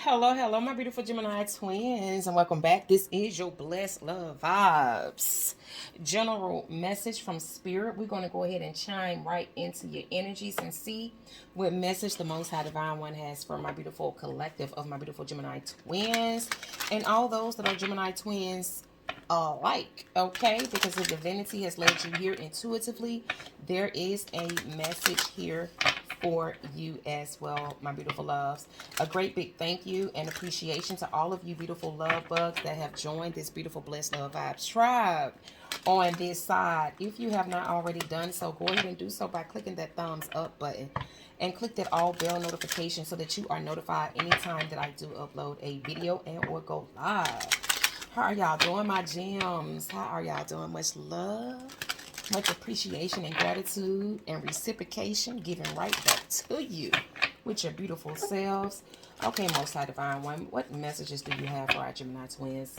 Hello, my beautiful Gemini twins, and welcome back. This is your Blessed Love Vibes general message from Spirit. We're going to go ahead and chime right into your energies and see what message the Most High Divine One has for my beautiful collective of my beautiful Gemini twins and all those that are Gemini twins alike, okay? Because the divinity has led you here intuitively, there is a message here for you as well, my beautiful loves. A great big thank you and appreciation to all of you beautiful love bugs that have joined this beautiful Blessed Love Vibes tribe on this side. If you have not already done so, go ahead and do so by clicking that thumbs up button and click that all bell notification so that you are notified anytime that I do upload a video and or go live. How are y'all doing, my gems? How are y'all doing? Much love, much appreciation and gratitude and reciprocation given right back to you with your beautiful selves. Okay, Most High Divine One, what messages do you have for our Gemini twins?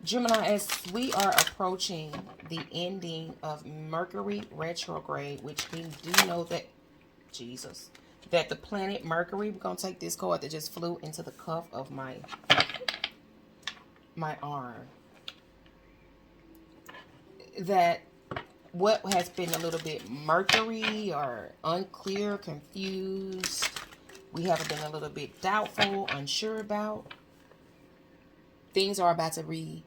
Gemini, as we are approaching the ending of Mercury retrograde, which we do know that, Jesus, that the planet Mercury, we're going to take this card that just flew into the cuff of my arm, that what has been a little bit Mercury or unclear, confused, we have been a little bit doubtful, unsure about, things are about to reform.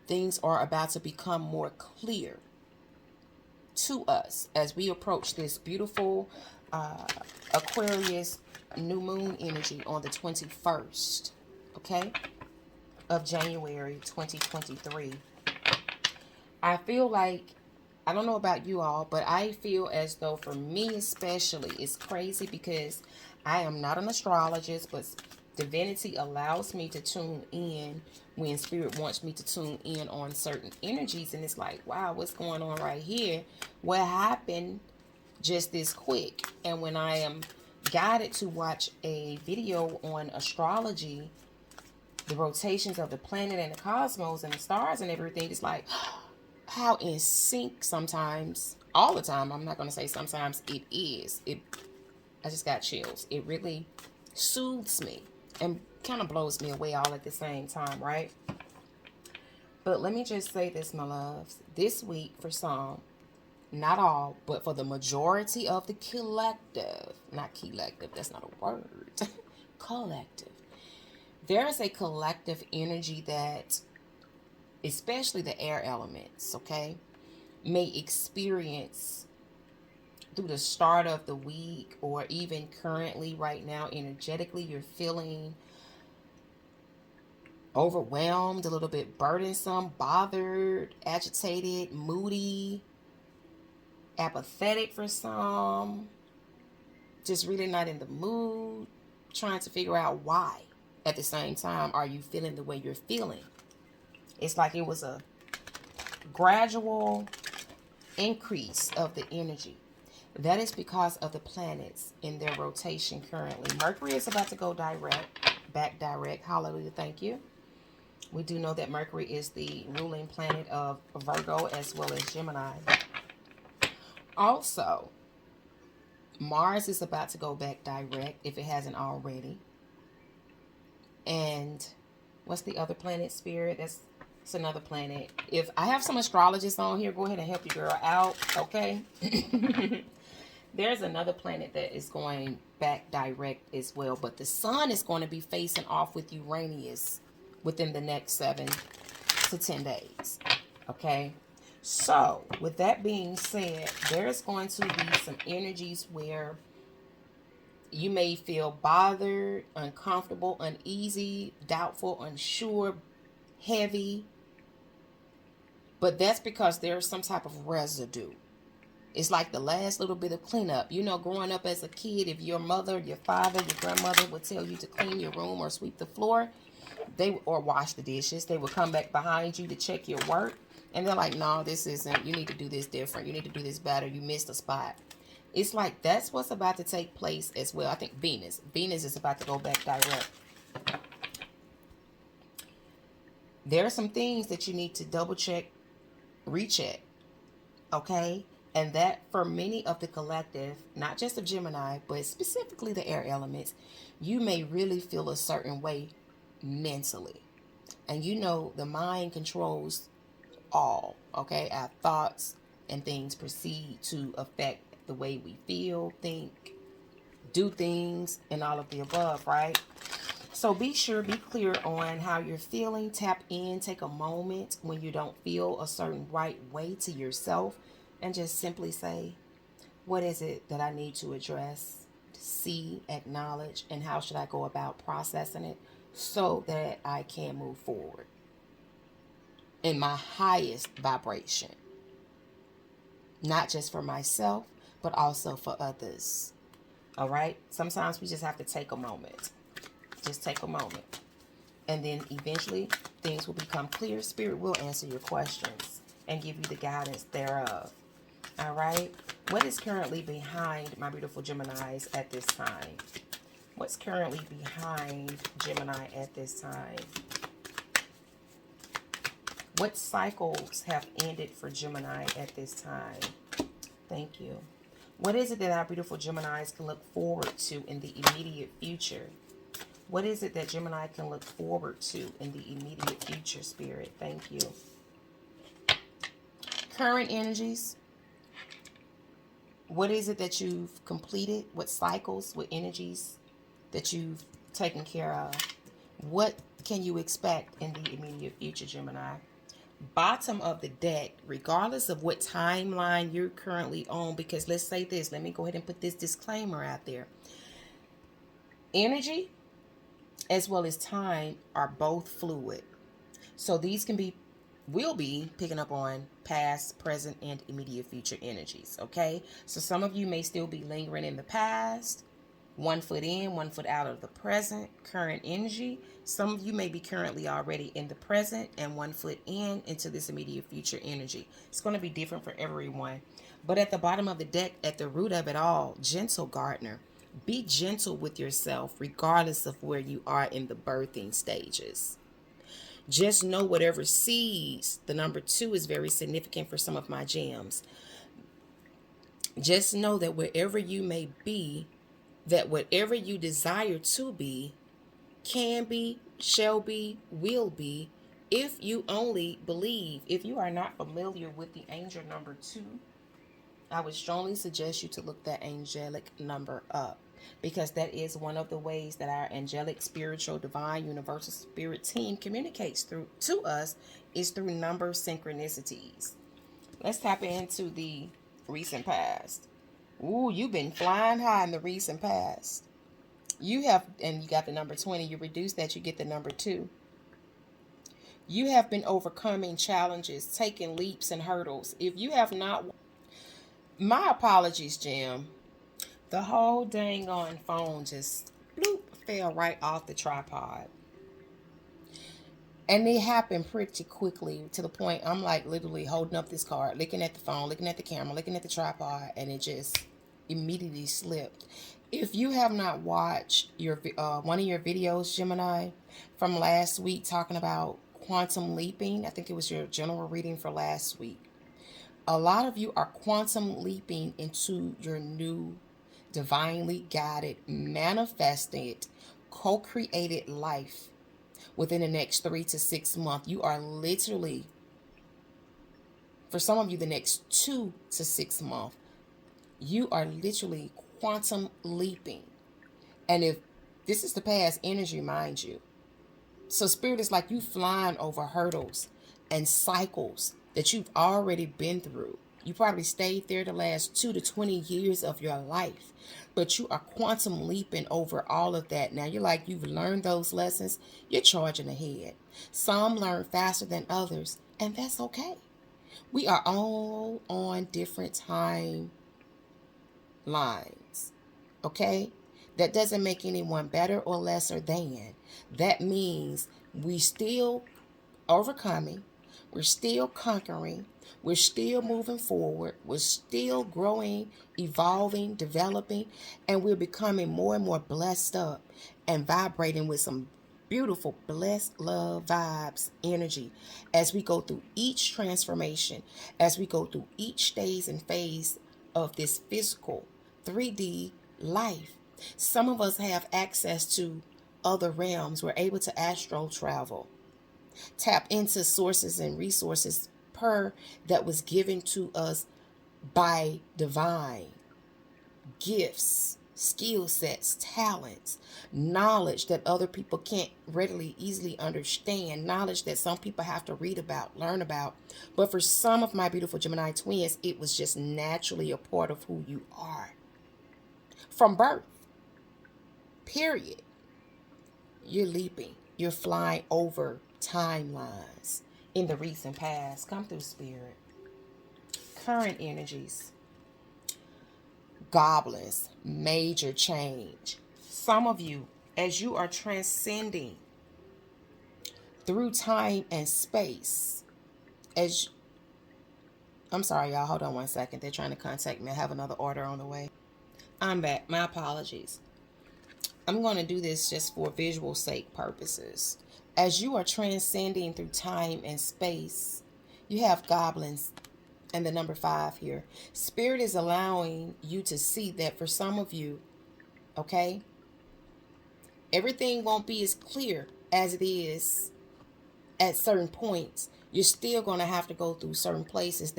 Things are about to become more clear to us as we approach this beautiful Aquarius new moon energy on the 21st, okay, of January 2023. I feel like, I don't know about you all, but I feel as though for me especially, it's crazy because I am not an astrologist, but divinity allows me to tune in when spirit wants me to tune in on certain energies. And it's like, wow, what's going on right here? What happened just this quick? And when I am guided to watch a video on astrology, the rotations of the planet and the cosmos and the stars and everything, it's like, how in sync sometimes, all the time, I'm not going to say sometimes, it is. I just got chills. It really soothes me and kind of blows me away all at the same time, right? But let me just say this, my loves. This week for some, not all, but for the majority of the collective, not collective, that's not a word, collective. There is a collective energy that, especially the air elements, okay, may experience through the start of the week or even currently right now energetically. You're feeling overwhelmed, a little bit burdensome, bothered, agitated, moody, apathetic for some, just really not in the mood, trying to figure out why. At the same time, are you feeling the way you're feeling? It's like it was a gradual increase of the energy. That is because of the planets in their rotation currently. Mercury is about to go back direct. Hallelujah, thank you. We do know that Mercury is the ruling planet of Virgo as well as Gemini. Also, Mars is about to go back direct if it hasn't already. And what's the other planet, Spirit? It's another planet. If I have some astrologists on here, go ahead and help your girl out, okay? There's another planet that is going back direct as well. But the sun is going to be facing off with Uranus within the next 7 to 10 days, okay? So, with that being said, there's going to be some energies where you may feel bothered, uncomfortable, uneasy, doubtful, unsure, heavy. But that's because there's some type of residue. It's like the last little bit of cleanup. You know, growing up as a kid, if your mother, your father, your grandmother would tell you to clean your room or sweep the floor, or wash the dishes, they would come back behind you to check your work. And they're like, no, this isn't. You need to do this different. You need to do this better. You missed a spot. It's like that's what's about to take place as well. I think Venus is about to go back direct. There are some things that you need to double check, recheck, okay? And that for many of the collective, not just of Gemini, but specifically the air elements, you may really feel a certain way mentally. And you know, the mind controls all, okay? Our thoughts and things proceed to affect the way we feel, think, do things, and all of the above, right? So be sure, be clear on how you're feeling. Tap in, take a moment when you don't feel a certain right way to yourself, and just simply say, what is it that I need to address, see, acknowledge, and how should I go about processing it so that I can move forward in my highest vibration, not just for myself, but also for others. All right? Sometimes we just have to take a moment. Just take a moment. And then eventually things will become clear. Spirit will answer your questions and give you the guidance thereof. All right? What is currently behind my beautiful Geminis at this time? What's currently behind Gemini at this time? What cycles have ended for Gemini at this time? Thank you. What is it that our beautiful Geminis can look forward to in the immediate future? What is it that Gemini can look forward to in the immediate future, Spirit? Thank you. Current energies. What is it that you've completed? What cycles, what energies that you've taken care of? What can you expect in the immediate future, Gemini? Bottom of the deck, regardless of what timeline you're currently on, because let's say this, let me go ahead and put this disclaimer out there. Energy as well as time are both fluid. So these will be picking up on past, present, and immediate future energies, okay? So some of you may still be lingering in the past, 1 foot in, 1 foot out of the present, current energy. Some of you may be currently already in the present and 1 foot in into this immediate future energy. It's going to be different for everyone. But at the bottom of the deck, at the root of it all, gentle gardener. Be gentle with yourself regardless of where you are in the birthing stages. Just know whatever seeds, the number 2 is very significant for some of my gems. Just know that wherever you may be, that whatever you desire to be, can be, shall be, will be, if you only believe. If you are not familiar with the angel number 2, I would strongly suggest you to look that angelic number up, because that is one of the ways that our angelic, spiritual, divine, universal spirit team communicates to us, is through number synchronicities. Let's tap into the recent past. Ooh, you've been flying high in the recent past. You have, and you got the number 20. You reduce that, you get the number 2. You have been overcoming challenges, taking leaps and hurdles. If you have not, my apologies, Jim. The whole dang on phone just bloop, fell right off the tripod. And it happened pretty quickly to the point I'm like literally holding up this card, looking at the phone, looking at the camera, looking at the tripod, and it just immediately slipped. If you have not watched your one of your videos, Gemini, from last week talking about quantum leaping, I think it was your general reading for last week. A lot of you are quantum leaping into your new divinely guided, manifested, co-created life within the next 3 to 6 months. You are literally, for some of you, the next 2 to 6 months, you are literally quantum leaping. And if this is the past energy, mind you, so Spirit is like you flying over hurdles and cycles that you've already been through. You probably stayed there the last 2 to 20 years of your life, but you are quantum leaping over all of that. Now you're like, you've learned those lessons, you're charging ahead. Some learn faster than others, and that's okay. We are all on different time lines, okay? That doesn't make anyone better or lesser than. That means we still overcoming, we're still conquering, we're still moving forward, we're still growing, evolving, developing, and we're becoming more and more blessed up and vibrating with some beautiful, blessed, love, vibes, energy as we go through each transformation, as we go through each stage and phase of this physical 3D life. Some of us have access to other realms. We're able to astral travel, tap into sources and resources that was given to us by divine gifts, skill sets, talents, knowledge that other people can't readily, easily understand, knowledge that some people have to read about, learn about. But for some of my beautiful Gemini twins, it was just naturally a part of who you are. From birth, period. You're leaping. You're flying over timelines in the recent past. Come through, Spirit. Current energies. Goblins, major change. Some of you, as you are transcending through time and space, I'm sorry, y'all, hold on one second. They're trying to contact me. I have another order on the way. I'm back. My apologies. I'm going to do this just for visual sake purposes. As you are transcending through time and space, you have goblins and the number 5 here. Spirit is allowing you to see that for some of you, okay, everything won't be as clear as it is at certain points. You're still going to have to go through certain places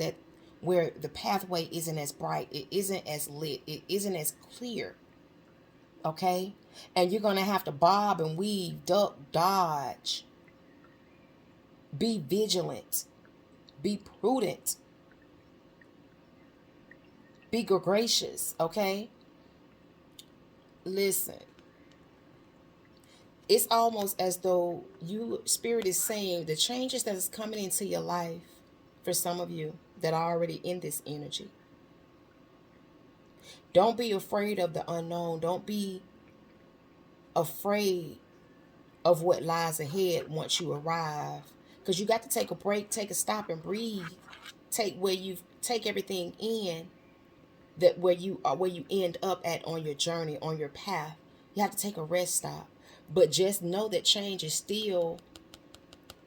where the pathway isn't as bright, it isn't as lit, it isn't as clear, okay? And you're going to have to bob and weave, duck, dodge. Be vigilant. Be prudent. Be gracious, okay? Listen. It's almost as though Spirit is saying the changes that is coming into your life for some of you that are already in this energy. Don't be afraid of the unknown. Don't be afraid of what lies ahead once you arrive. Because you got to take a break, take a stop and breathe. Take everything in. That where you end up at on your journey, on your path. You have to take a rest stop. But just know that change is still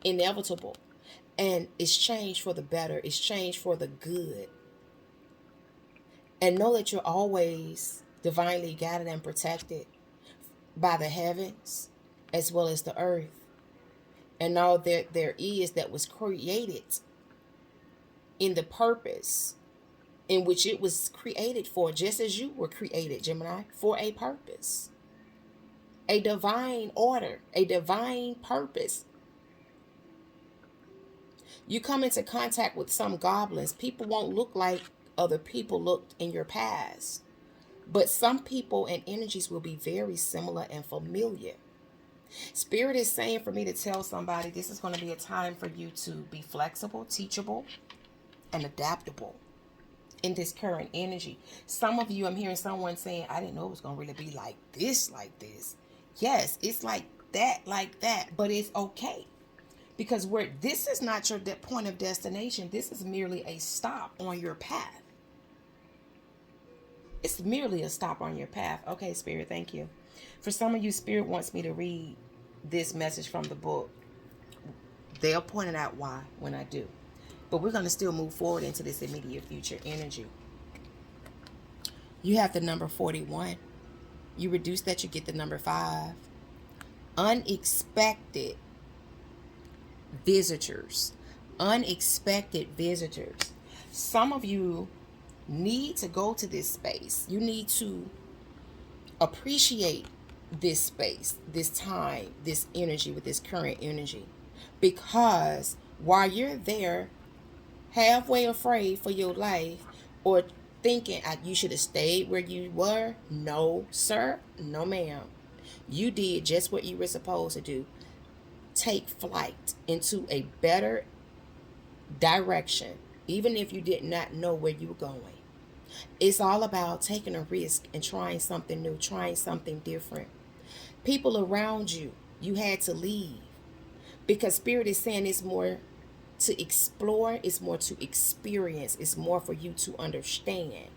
inevitable. And it's change for the better. It's change for the good. And know that you're always divinely guided and protected by the heavens as well as the earth. And all there is that was created in the purpose in which it was created for, just as you were created, Gemini, for a purpose. A divine order, a divine purpose. You come into contact with some goblins. People won't look like other people looked in your past. But some people and energies will be very similar and familiar. Spirit is saying for me to tell somebody this is going to be a time for you to be flexible, teachable, and adaptable in this current energy. Some of you, I'm hearing someone saying, I didn't know it was going to really be like this. Yes, it's like that, but it's okay. Because this is not your point of destination. This is merely a stop on your path. It's merely a stop on your path. Okay, Spirit, thank you. For some of you, Spirit wants me to read this message from the book. They'll point it out why when I do. But we're going to still move forward into this immediate future energy. You have the number 41. You reduce that, you get the number 5. Unexpected visitors. Unexpected visitors. Some of you need to go to this space. You need to appreciate this space, this time, this energy with this current energy. Because while you're there, halfway afraid for your life or thinking you should have stayed where you were, no, sir, no, ma'am. You did just what you were supposed to do. Take flight into a better direction, even if you did not know where you were going. It's all about taking a risk and trying something new, trying something different. People around you, you had to leave. Because Spirit is saying it's more to explore, it's more to experience, it's more for you to understand.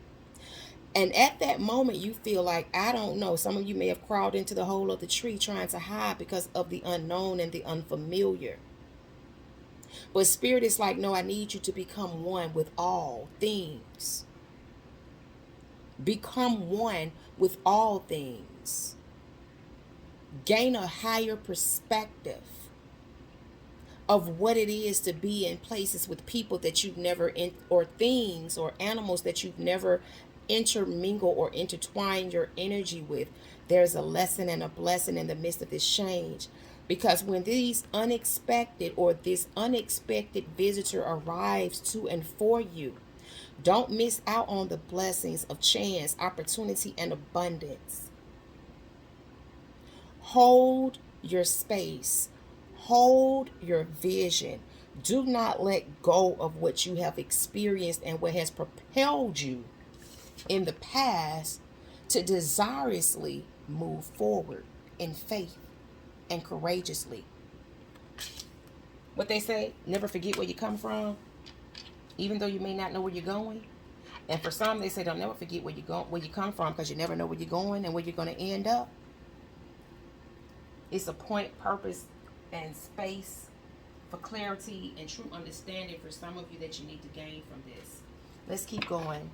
And at that moment, you feel like, I don't know. Some of you may have crawled into the hole of the tree trying to hide because of the unknown and the unfamiliar. But Spirit is like, no, I need you to become one with all things. Become one with all things. Gain a higher perspective of what it is to be in places with people that you've never, or things or animals that you've never intermingle or intertwine your energy with. There's a lesson and a blessing in the midst of this change. Because when these unexpected or this unexpected visitor arrives to and for you, don't miss out on the blessings of chance, opportunity, and abundance. Hold your space. Hold your vision. Do not let go of what you have experienced and what has propelled you in the past to desirously move forward in faith and courageously. What they say, never forget where you come from, even though you may not know where you're going. And for some, they say don't never forget where you come from, because you never know where you're going and where you're going to end up. It's a point, purpose, and space for clarity and true understanding for some of you that you need to gain from this. Let's keep going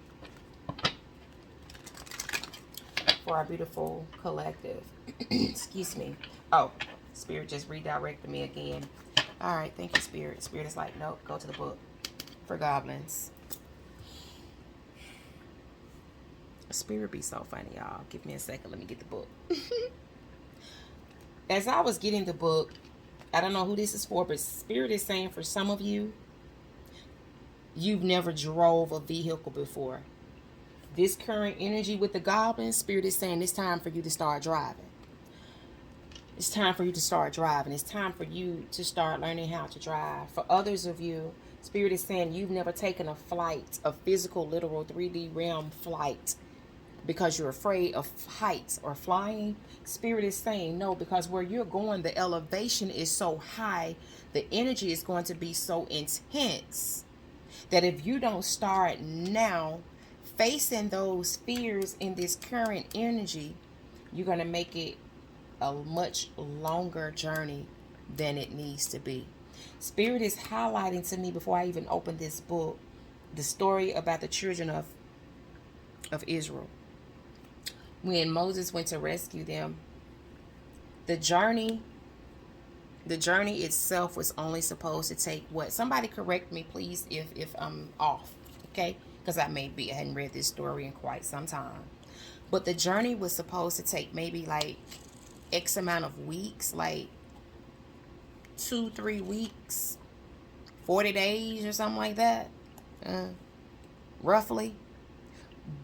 for our beautiful collective. Excuse me. Oh, Spirit just redirected me again. All right, thank you, Spirit. Spirit is like, nope, go to the book for goblins. Spirit be so funny, y'all. Give me a second. Let me get the book. As I was getting the book, I don't know who this is for, but Spirit is saying for some of you, you've never drove a vehicle before. This current energy with the goblins, Spirit is saying it's time for you to start driving. It's time for you to start driving. It's time for you to start learning how to drive. For others of you, Spirit is saying you've never taken a flight, a physical, literal 3D realm flight, because you're afraid of heights or flying. Spirit is saying no, because where you're going, the elevation is so high, the energy is going to be so intense that if you don't start now facing those fears in this current energy, you're going to make it a much longer journey than it needs to be. Spirit is highlighting to me, before I even open this book, the story about the children of Israel. When Moses went to rescue them, the journey itself was only supposed to take what? Somebody correct me, please, if I'm off, okay? Because I hadn't read this story in quite some time. But the journey was supposed to take maybe like X amount of weeks, like 2-3 weeks, 40 days or something like that, roughly.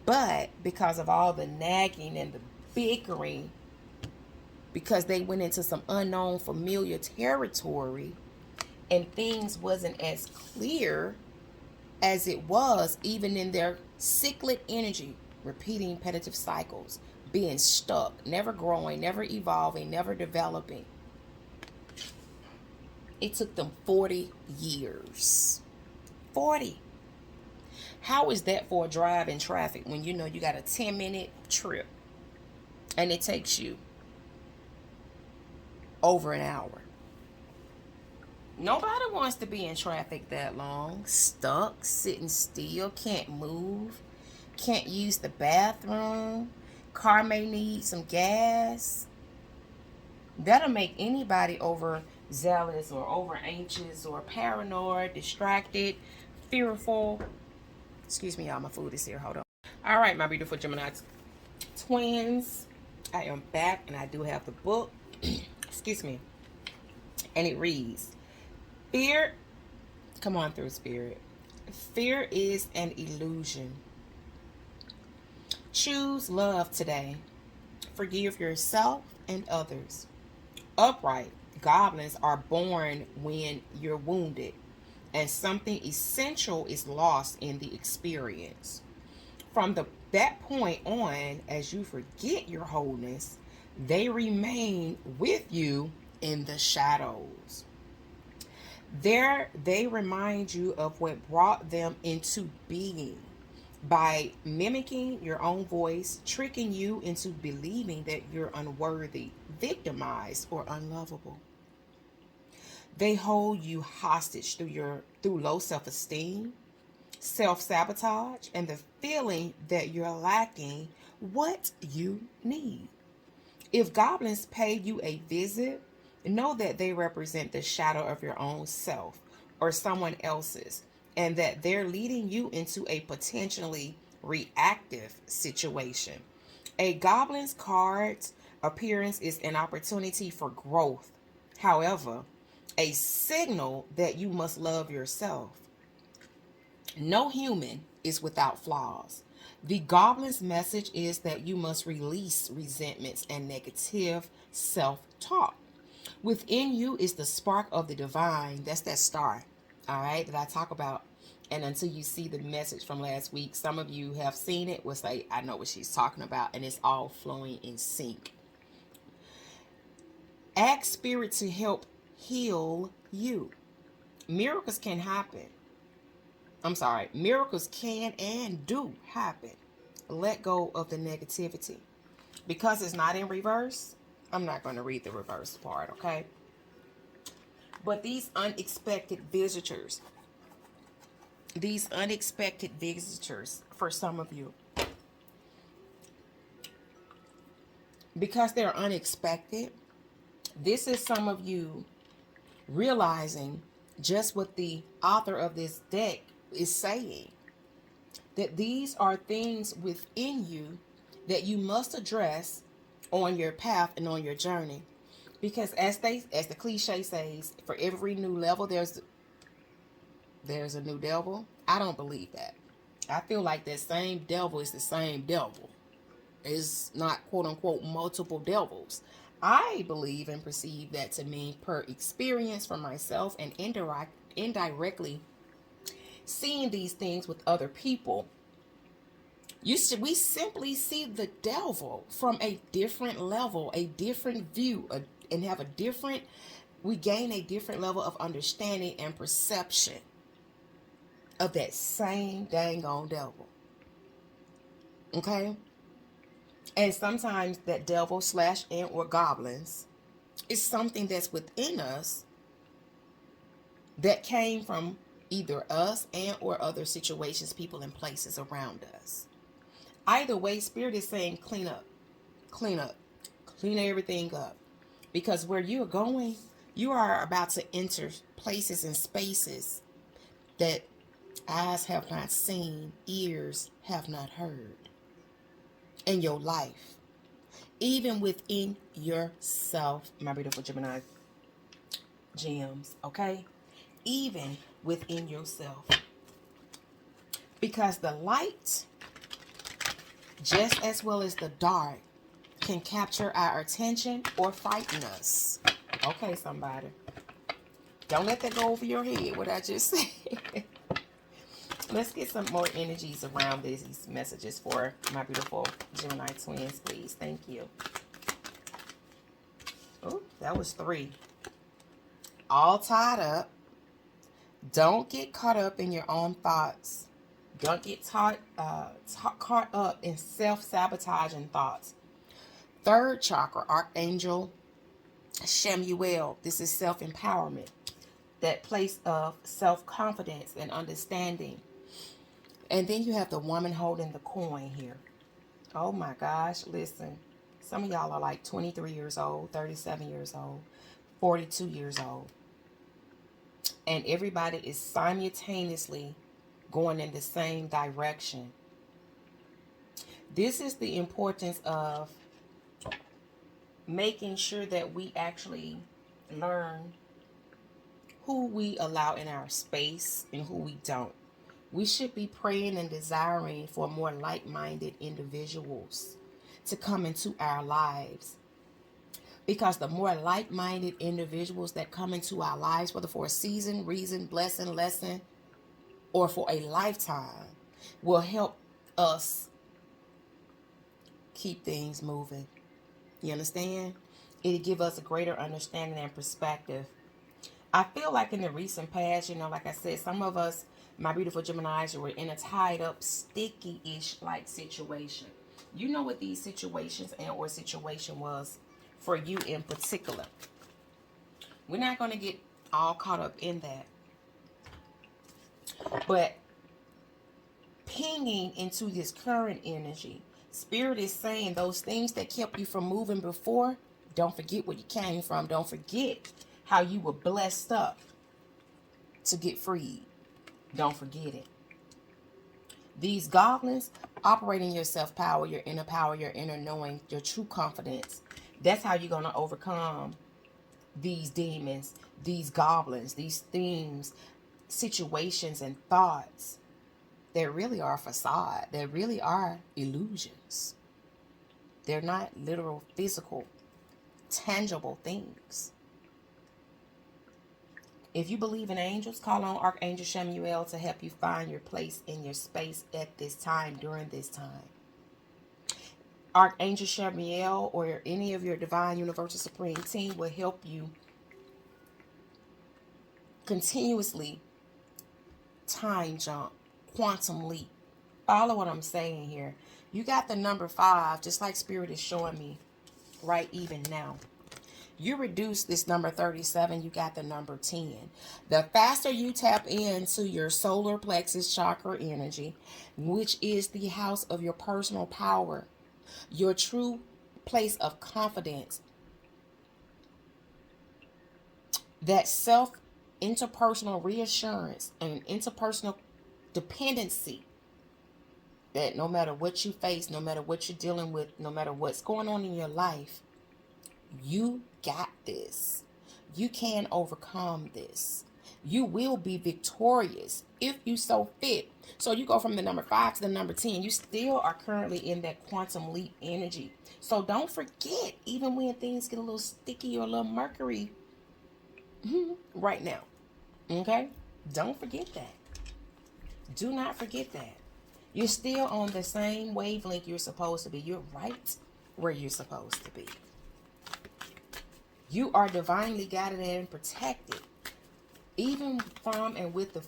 But because of all the nagging and the bickering, because they went into some unknown familiar territory and things wasn't as clear as it was, even in their cyclic energy, repeating repetitive cycles, being stuck, never growing, never evolving, never developing. It took them 40 years. 40. How is that for a drive in traffic when you know you got a 10-minute trip and it takes you over an hour? Nobody wants to be in traffic that long, stuck, sitting still, can't move, can't use the bathroom, car may need some gas. That'll make anybody overzealous or over anxious or paranoid, distracted, fearful. Excuse me, y'all, my food is here. Hold on. All right, my beautiful Gemini twins. I am back, and I do have the book. Excuse me. And it reads, Fear, come on through, Spirit. Fear is an illusion. Choose love today. Forgive yourself and others. Upright goblins are born when you're wounded, and something essential is lost in the experience. From that point on, as you forget your wholeness, they remain with you in the shadows. There, they remind you of what brought them into being. by mimicking your own voice, tricking you into believing that you're unworthy, victimized, or unlovable. They hold you hostage through low self-esteem, self-sabotage, and the feeling that you're lacking what you need. If goblins pay you a visit, know that they represent the shadow of your own self or someone else's, and that they're leading you into a potentially reactive situation. A goblin's card's appearance is an opportunity for growth. However, a signal that you must love yourself. No human is without flaws. The goblin's message is that you must release resentments and negative self talk. Within you is the spark of the divine. That's that star, all right, that I talk about. And until you see the message from last week, some of you have seen it, will say, I know what she's talking about, and it's all flowing in sync. Ask spirit to help heal you. Miracles can happen. Miracles can and do happen. Let go of the negativity. Because it's not in reverse, I'm not going to read the reverse part, okay? But these unexpected visitors for some of you, because they're unexpected, this is some of you realizing just what the author of this deck is saying, that these are things within you that you must address on your path and on your journey. Because as the cliche says, for every new level there's a new devil. I don't believe that. I feel like that same devil is the same devil. It's not quote unquote multiple devils. I believe and perceive that to mean per experience for myself and indirectly seeing these things with other people. We simply see the devil from a different level, a different view, and we gain a different level of understanding and perception of that same dang on devil. Okay? And sometimes that devil / and or goblins is something that's within us that came from either us and or other situations, people, and places around us. Either way, spirit is saying clean up, clean everything up. Because where you're going, you are about to enter places and spaces that eyes have not seen, ears have not heard in your life. Even within yourself, my beautiful Gemini gems, okay? Even within yourself. Because the light, just as well as the dark, can capture our attention or frighten us. Okay, somebody. Don't let that go over your head, what I just said. Let's get some more energies around these messages for my beautiful Gemini twins, please. Thank you. Oh, that was 3. All tied up. Don't get caught up in your own thoughts. Don't get caught up in self-sabotaging thoughts. 3rd chakra, Archangel Shamuel. This is self-empowerment. That place of self-confidence and understanding. And then you have the woman holding the coin here. Oh my gosh, listen. Some of y'all are like 23 years old, 37 years old, 42 years old. And everybody is simultaneously going in the same direction. This is the importance of making sure that we actually learn who we allow in our space and who we don't. We should be praying and desiring for more like-minded individuals to come into our lives. Because the more like-minded individuals that come into our lives, whether for a season, reason, blessing, lesson, or for a lifetime, will help us keep things moving. You understand? It'll give us a greater understanding and perspective. I feel like in the recent past, like I said, some of us My beautiful Geminis, you were in a tied up, sticky-ish like situation. You know what these situations and or situation was for you in particular. We're not going to get all caught up in that. But pinging into this current energy, Spirit is saying those things that kept you from moving before, don't forget where you came from. Don't forget how you were blessed up to get freed. Don't forget it. These goblins operating your self-power, your inner power, your inner knowing, your true confidence. That's how you're going to overcome these demons, these goblins, these themes, situations, and thoughts that really are a facade. That really are illusions. They're not literal, physical, tangible things. If you believe in angels, call on Archangel Chamuel to help you find your place in your space at this time, during this time. Archangel Chamuel or any of your Divine Universal Supreme team will help you continuously time jump, quantum leap. Follow what I'm saying here. You got the number 5, just like Spirit is showing me right even now. You reduce this number 37, you got the number 10. The faster you tap into your solar plexus chakra energy, which is the house of your personal power, your true place of confidence, that interpersonal reassurance and interpersonal dependency, that no matter what you face, no matter what you're dealing with, no matter what's going on in your life, you got this. You can overcome this. You will be victorious if you so fit. So you go from the number 5 to the number 10. You still are currently in that quantum leap energy. So don't forget, even when things get a little sticky or a little mercury right now. Okay? Don't forget that. Do not forget that. You're still on the same wavelength you're supposed to be. You're right where you're supposed to be. You are divinely guided and protected, even from and with the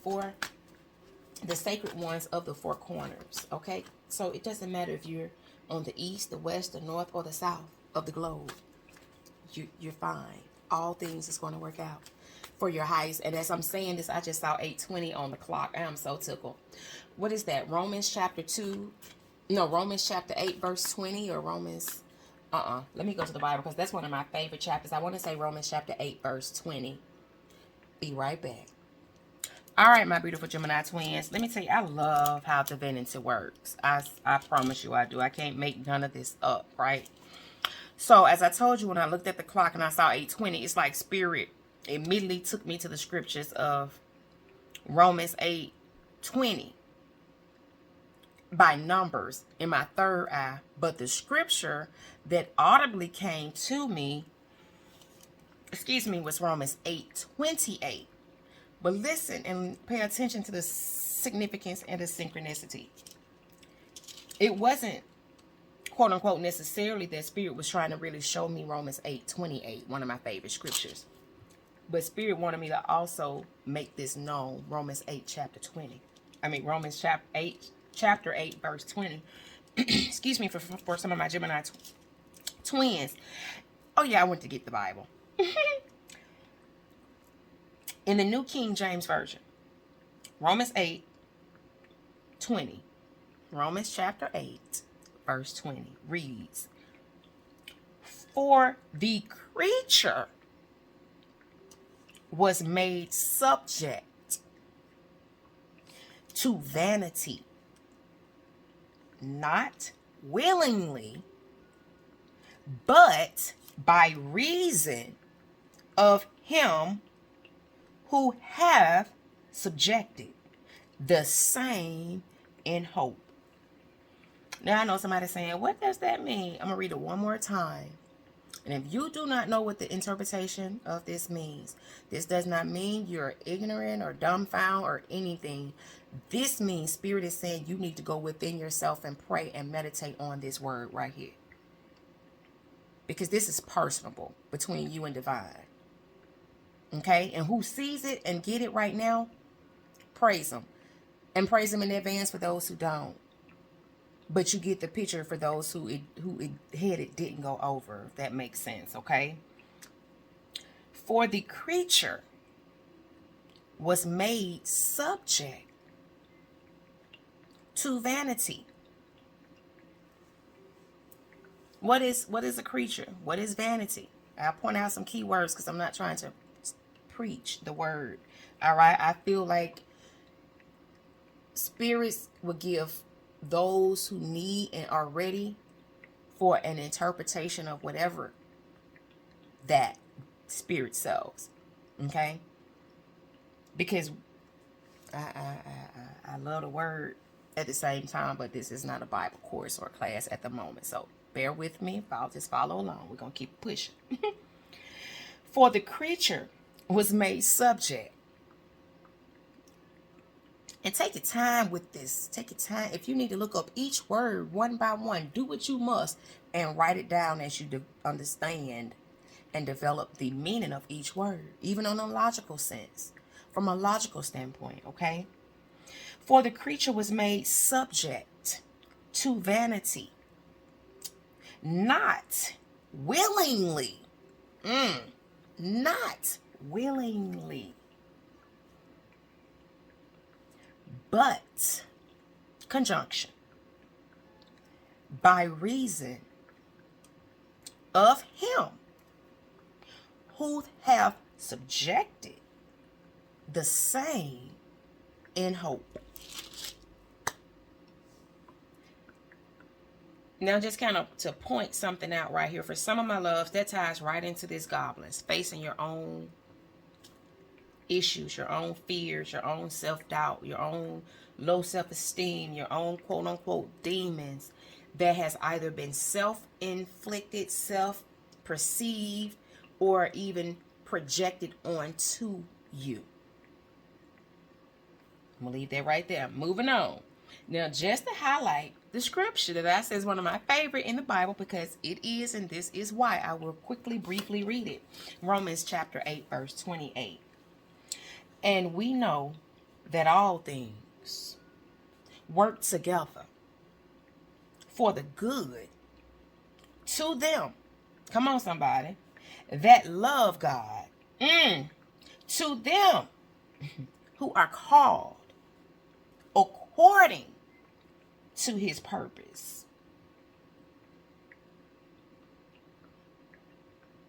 sacred ones of the 4 corners. Okay? So it doesn't matter if you're on the east, the west, the north, or the south of the globe. You're fine. All things is going to work out for your highest. And as I'm saying this, I just saw 8:20 on the clock. I am so tickled. What is that? Romans chapter 8, verse 20, or Romans... Let me go to the Bible because that's one of my favorite chapters. I want to say Romans chapter 8, verse 20. Be right back. All right, my beautiful Gemini twins. Let me tell you, I love how divinity works. I promise you I do. I can't make none of this up, right? So, as I told you, when I looked at the clock and I saw 8:20, it's like Spirit immediately took me to the scriptures of Romans 8:20. By numbers in my third eye, but the scripture that audibly came to me, was Romans 8:28. But listen and pay attention to the significance and the synchronicity. It wasn't, quote unquote, necessarily that Spirit was trying to really show me Romans 8:28, one of my favorite scriptures. But Spirit wanted me to also make this known, Romans 8, Romans chapter 8, verse 20. Excuse me for some of my Gemini twins. Oh, yeah, I went to get the Bible. In the New King James Version, Romans 8:20. Romans chapter 8, verse 20 reads, "For the creature was made subject to vanity, not willingly, but by reason of him who have subjected the same in hope." Now I know somebody saying, what does that mean? I'm going to read it one more time. And if you do not know what the interpretation of this means, this does not mean you're ignorant or dumbfounded or anything. This means Spirit is saying you need to go within yourself and pray and meditate on this word right here. Because this is personable between you and Divine. Okay? And who sees it and get it right now, praise him. And praise him in advance for those who don't. But you get the picture for those who it didn't go over, if that makes sense, okay? For the creature was made subject to vanity. What is a creature? What is vanity? I'll point out some key words because I'm not trying to preach the word. All right? I feel like spirits will give those who need and are ready for an interpretation of whatever that spirit sells. Okay? Because I love the word at the same time, but this is not a Bible course or class at the moment. So bear with me. I'll just follow along. We're going to keep pushing. For the creature was made subject. And take your time with this. Take your time. If you need to look up each word one by one, do what you must and write it down as you understand and develop the meaning of each word, even on a logical sense, from a logical standpoint, okay? For the creature was made subject to vanity, not willingly, not willingly, but, conjunction, by reason of him who have subjected the same in hope. Now, just kind of to point something out right here. For some of my loves, that ties right into this goblins. Facing your own issues, your own fears, your own self-doubt, your own low self-esteem, your own quote-unquote demons that has either been self-inflicted, self-perceived, or even projected onto you. I'm going to leave that right there. Moving on. Now, just to highlight the scripture that I say is one of my favorite in the Bible, because it is, and this is why, I will briefly read it. Romans chapter 8, verse 28. And we know that all things work together for the good to them. Come on, somebody. That love God. To them who are called according to his purpose.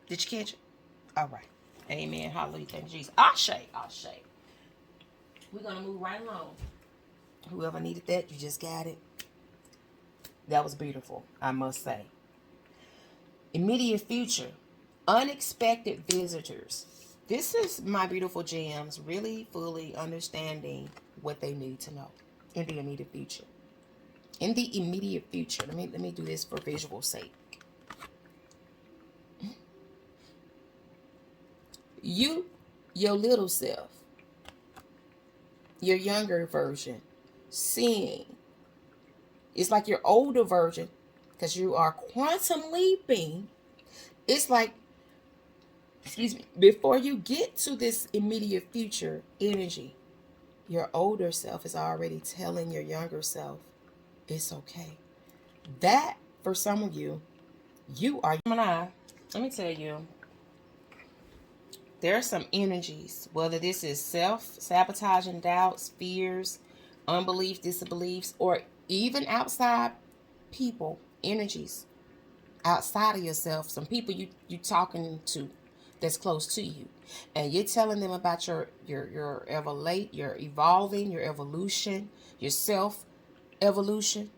Did you catch it? All right. Amen. Hallelujah. Thank you, Jesus. Ashe. We're going to move right along. Whoever needed that, you just got it. That was beautiful, I must say. Immediate future. Unexpected visitors. This is my beautiful gems really fully understanding what they need to know in the immediate future. In the immediate future. Let me do this for visual sake. You, your little self, your younger version, seeing. It's like your older version, because you are quantum leaping. It's like, excuse me, before you get to this immediate future energy, your older self is already telling your younger self, it's okay. That, for some of you, you are Gemini. Let me tell you, there are some energies, whether this is self-sabotaging doubts, fears, unbelief, disbeliefs, or even outside people, energies outside of yourself, some people you talking to that's close to you, and you're telling them about your evolving, your evolution, your self-evolution.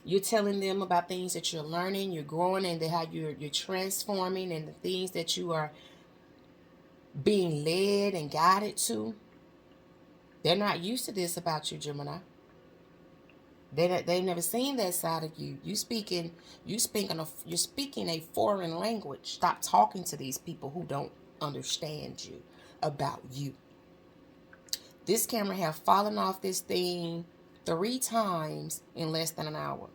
You're telling them about things that you're learning, you're growing, and how you're transforming, and the things that you are being led and guided to. They're not used to this about you, Gemini. They've never seen that side of you. You're speaking a foreign language. Stop talking to these people who don't understand you about you. This camera have fallen off this thing 3 times in less than an hour.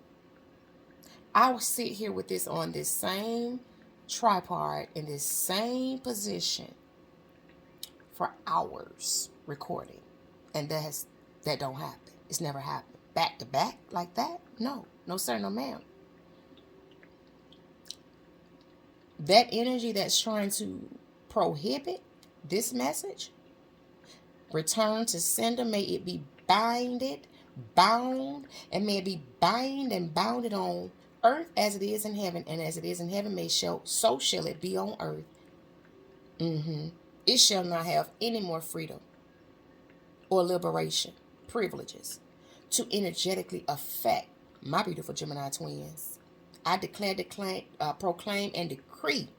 I will sit here with this on this same tripod in this same position for hours recording, and that don't happen. It's never happened. Back to back like that? No. No sir, no ma'am. That energy that's trying to prohibit this message, return to sender. May it be bound, and may it be bind and bounded on earth as it is in heaven, and as it is in heaven, so shall it be on earth. It shall not have any more freedom or liberation, privileges to energetically affect my beautiful Gemini twins. I declare, proclaim, and decree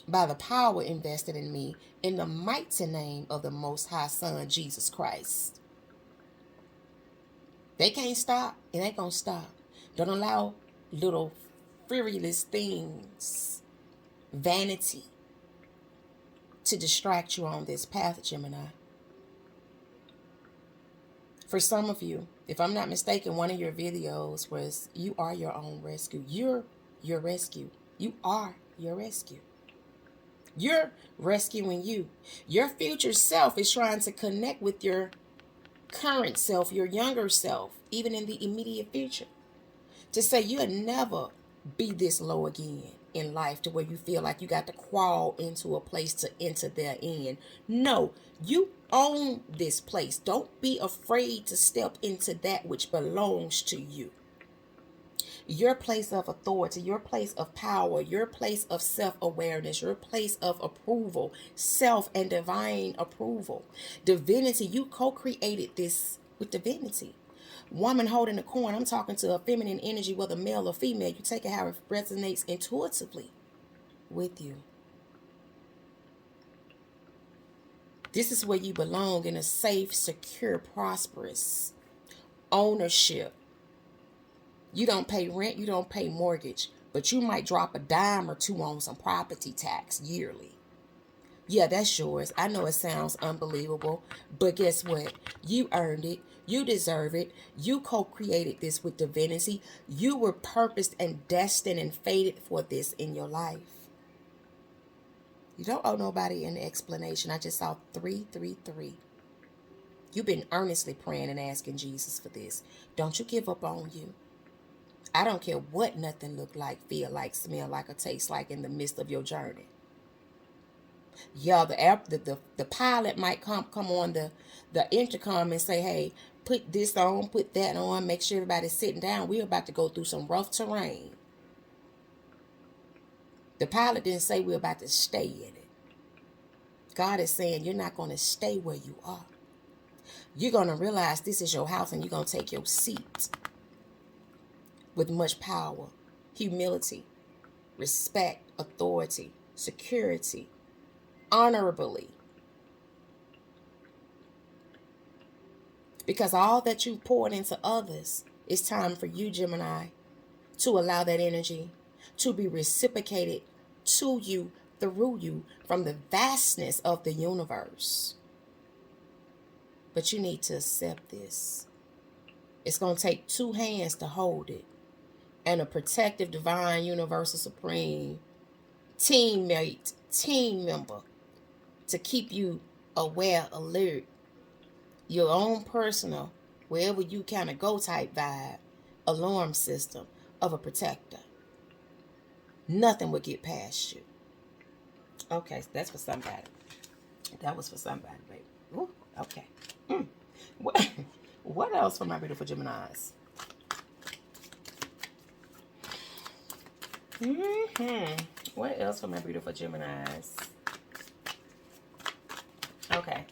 by the power invested in me in the mighty name of the Most High Son, Jesus Christ. They can't stop. It ain't gonna stop. Don't allow little frivolous things, vanity, to distract you on this path, Gemini. For some of you, if I'm not mistaken, one of your videos was, you are your own rescue. You're your rescue. You are your rescue. You're rescuing you. Your future self is trying to connect with your current self, your younger self, even in the immediate future, to say you'll never be this low again in life to where you feel like you got to crawl into a place to enter their end. No, you own this place. Don't be afraid to step into that which belongs to you. Your place of authority, your place of power, your place of self-awareness, your place of approval, self and divine approval. Divinity, you co-created this with divinity. Woman holding the coin, I'm talking to a feminine energy, whether male or female. You take it how it resonates intuitively with you. This is where you belong, in a safe, secure, prosperous ownership. You don't pay rent, you don't pay mortgage, but you might drop a dime or two on some property tax yearly. Yeah, that's yours. I know it sounds unbelievable, but guess what? You earned it. You deserve it. You co-created this with divinity. You were purposed and destined and fated for this in your life. You don't owe nobody an explanation. I just saw 333. You've been earnestly praying and asking Jesus for this. Don't you give up on you. I don't care what nothing look like, feel like, smell like, or taste like in the midst of your journey. Yeah, the pilot might come on the intercom and say, hey, put this on, put that on, make sure everybody's sitting down. We're about to go through some rough terrain. The pilot didn't say we're about to stay in it. God is saying you're not going to stay where you are. You're going to realize this is your house, and you're going to take your seat with much power, humility, respect, authority, security, honorably. Because all that you poured into others, it's time for you, Gemini, to allow that energy to be reciprocated to you, through you, from the vastness of the universe. But you need to accept this. It's going to take two hands to hold it, and a protective, divine, universal, supreme teammate, team member to keep you aware, alert, your own personal, wherever you kind of go type vibe, alarm system of a protector. Nothing will get past you. Okay, that's for somebody. That was for somebody, baby. Ooh, okay. What else for my beautiful Geminis? What else for my beautiful Geminis? Okay.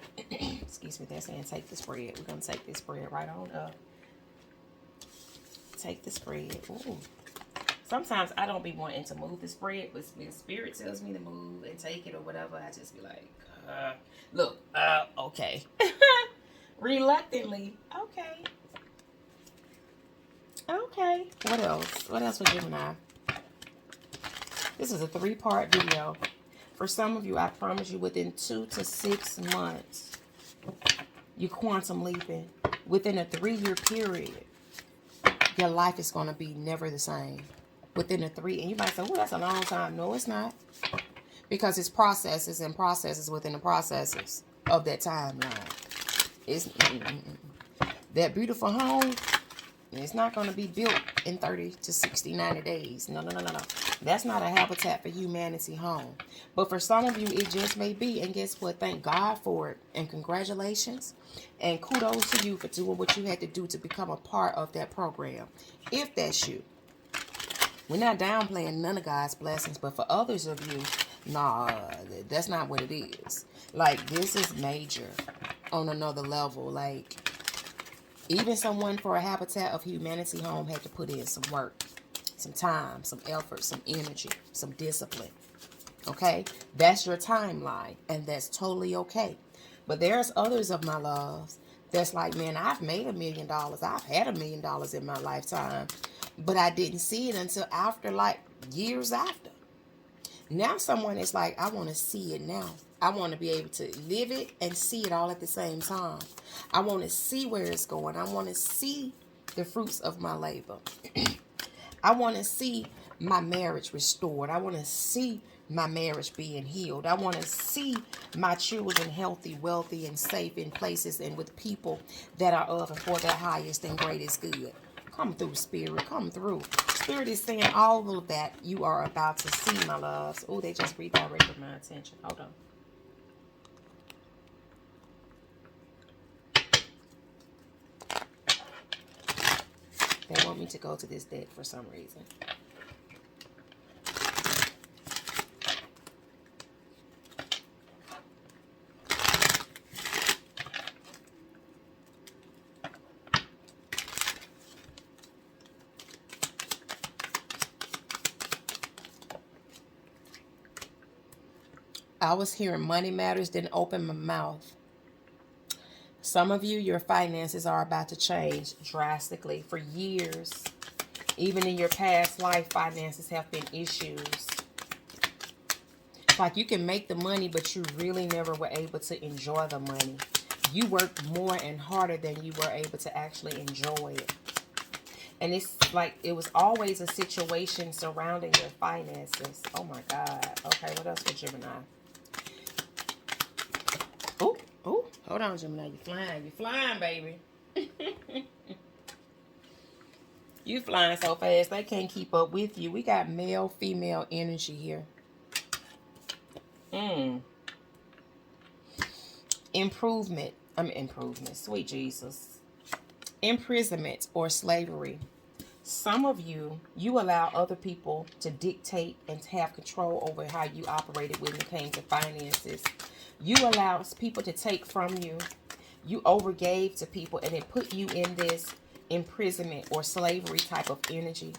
Excuse me, they're saying take the spread. We're going to take this spread right on up. Take the spread. Ooh. Sometimes I don't be wanting to move the spread, but when spirit tells me to move and take it or whatever, I just be like, look, okay. Reluctantly. Okay. Okay. What else? What else for Gemini? This is a 3-part video. For some of you, I promise you, within 2 to 6 months, you're quantum leaping. Within a 3-year period, your life is going to be never the same. Within a 3, and you might say, oh, that's a long time. No, it's not. Because it's processes and processes within the processes of that timeline. It's, That beautiful home, it's not going to be built in 30 to 60, 90 days. No, no, no, no, no. That's not a Habitat for Humanity home. But for some of you, it just may be. And guess what? Thank God for it. And congratulations. And kudos to you for doing what you had to do to become a part of that program. If that's you. We're not downplaying none of God's blessings. But for others of you, nah, that's not what it is. Like, this is major on another level. Like, even someone for a Habitat of Humanity home had to put in some work, some time, some effort, some energy, some discipline. Okay? That's your timeline, and that's totally okay. But there's others of my loves that's like, man, I've made $1 million. I've had $1 million in my lifetime, but I didn't see it until after, like, years after. Now someone is like, I want to see it now. I want to be able to live it and see it all at the same time. I want to see where it's going. I want to see the fruits of my labor. I want to see my marriage restored. I want to see my marriage being healed. I want to see my children healthy, wealthy, and safe in places and with people that are of and for their highest and greatest good. Come through, Spirit. Come through. Spirit is saying all of that you are about to see, my loves. Oh, they just redirected my attention. Hold on. They want me to go to this deck for some reason. I was hearing money matters, didn't open my mouth. Some of you, your finances are about to change drastically. For years, even in your past life, finances have been issues. It's like you can make the money, but you really never were able to enjoy the money. You worked more and harder than you were able to actually enjoy it. And it's like it was always a situation surrounding your finances. Oh my God. Okay, what else for Gemini? Oh, hold on, Gemini. You're flying. You're flying, baby. You flying so fast, they can't keep up with you. We got male, female energy here. Improvement. Improvement. Sweet Jesus. Imprisonment or slavery. Some of you, you allow other people to dictate and have control over how you operated when it came to finances. You allow people to take from you. You overgave to people, and it put you in this imprisonment or slavery type of energy.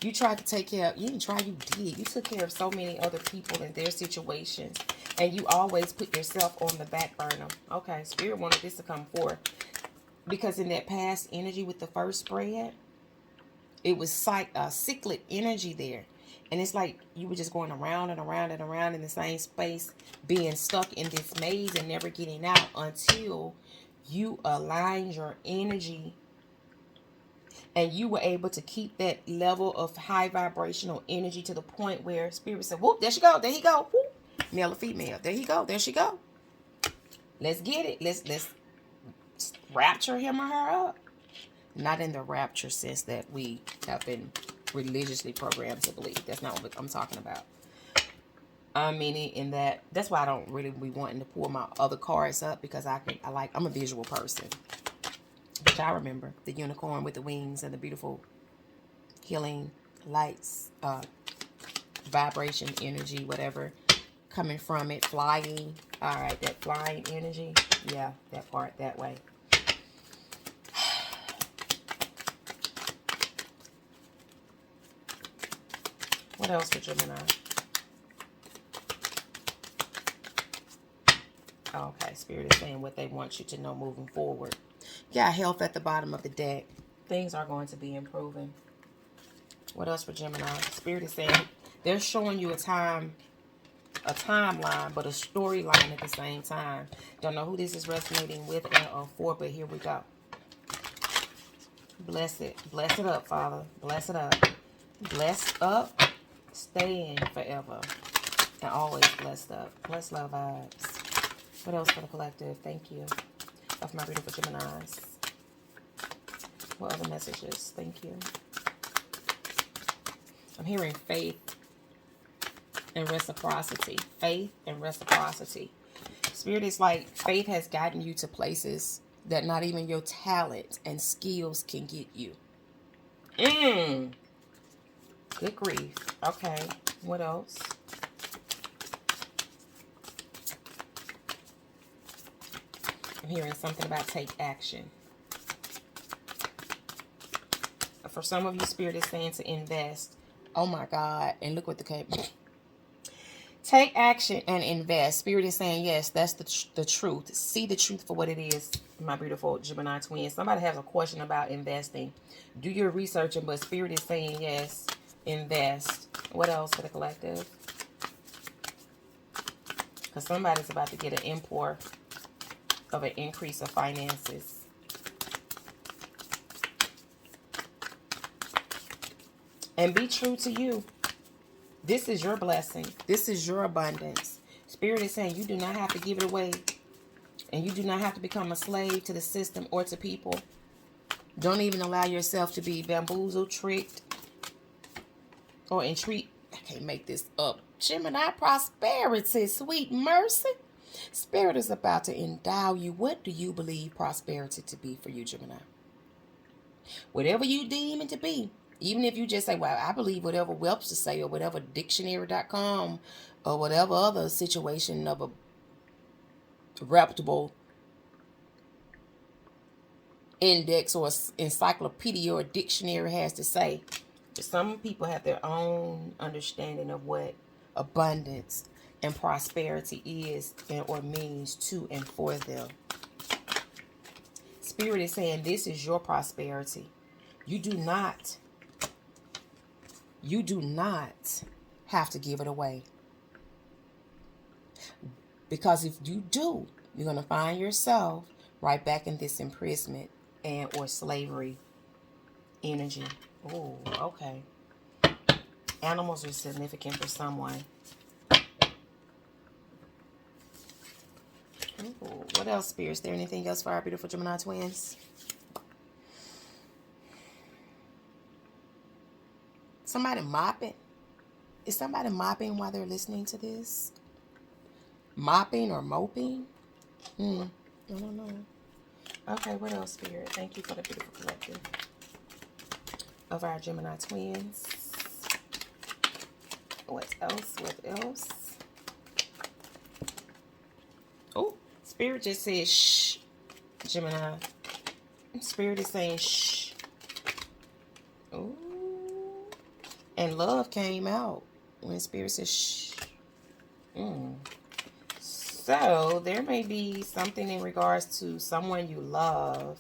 You tried to take care of, you didn't try, you did. You took care of so many other people and their situations, and you always put yourself on the back burner. Okay, Spirit wanted this to come forth. Because in that past energy with the first spread, it was cyclic energy there. And it's like you were just going around and around and around in the same space, being stuck in this maze and never getting out until you aligned your energy and you were able to keep that level of high vibrational energy to the point where Spirit said, whoop, there she go, there he go, whoop, male or female, there he go, there she go. Let's get it. Let's rapture him or her up. Not in the rapture sense that we have been religiously programmed to believe. That's not what I'm talking about. I'm meaning in that, that's why I don't really be wanting to pull my other cards up, because I'm a visual person. Which I remember the unicorn with the wings and the beautiful healing lights, vibration, energy, whatever, coming from it, flying. All right, that flying energy. Yeah, that part, that way. What else for Gemini? Okay, Spirit is saying what they want you to know moving forward. Yeah, health at the bottom of the deck. Things are going to be improving. What else for Gemini? Spirit is saying they're showing you a timeline, but a storyline at the same time. Don't know who this is resonating with or for, but here we go. Bless it. Bless it up, Father. Bless it up. Blessed up. Staying forever. And always blessed up. Blessed love vibes. What else for the collective? Thank you. That's my reading for Geminis. What other messages? Thank you. I'm hearing faith and reciprocity. Faith and reciprocity. Spirit is like faith has gotten you to places that not even your talent and skills can get you. Good grief. Okay. What else? I'm hearing something about take action. For some of you, Spirit is saying to invest. Oh my God. And look what the came. Take action and invest. Spirit is saying, yes, that's the truth. See the truth for what it is, my beautiful Gemini twins. Somebody has a question about investing. Do your researching, but Spirit is saying, yes, invest. What else for the collective? Because somebody's about to get an import of an increase of finances. And be true to you. This is your blessing. This is your abundance. Spirit is saying you do not have to give it away. And you do not have to become a slave to the system or to people. Don't even allow yourself to be bamboozled, tricked, or entreat. I can't make this up. Gemini prosperity, sweet mercy. Spirit is about to endow you. What do you believe prosperity to be for you, Gemini? Whatever you deem it to be. Even if you just say, well, I believe whatever Webster say, or whatever dictionary.com, or whatever other situation of a reputable index or encyclopedia or dictionary has to say. But some people have their own understanding of what abundance and prosperity is and or means to and for them. Spirit is saying this is your prosperity. You do not have to give it away. Because if you do, you're going to find yourself right back in this imprisonment and or slavery energy. Oh, okay. Animals are significant for someone. Ooh, what else, Spirit? Is there anything else for our beautiful Gemini twins? Somebody mopping? Is somebody mopping while they're listening to this? Mopping or moping? I don't know. Okay, what else, Spirit? Thank you for the beautiful collective of our Gemini twins. What else? What else? Oh, Spirit just said shh, Gemini. Spirit is saying shh. Ooh. And love came out when Spirit says shh. So there may be something in regards to someone you love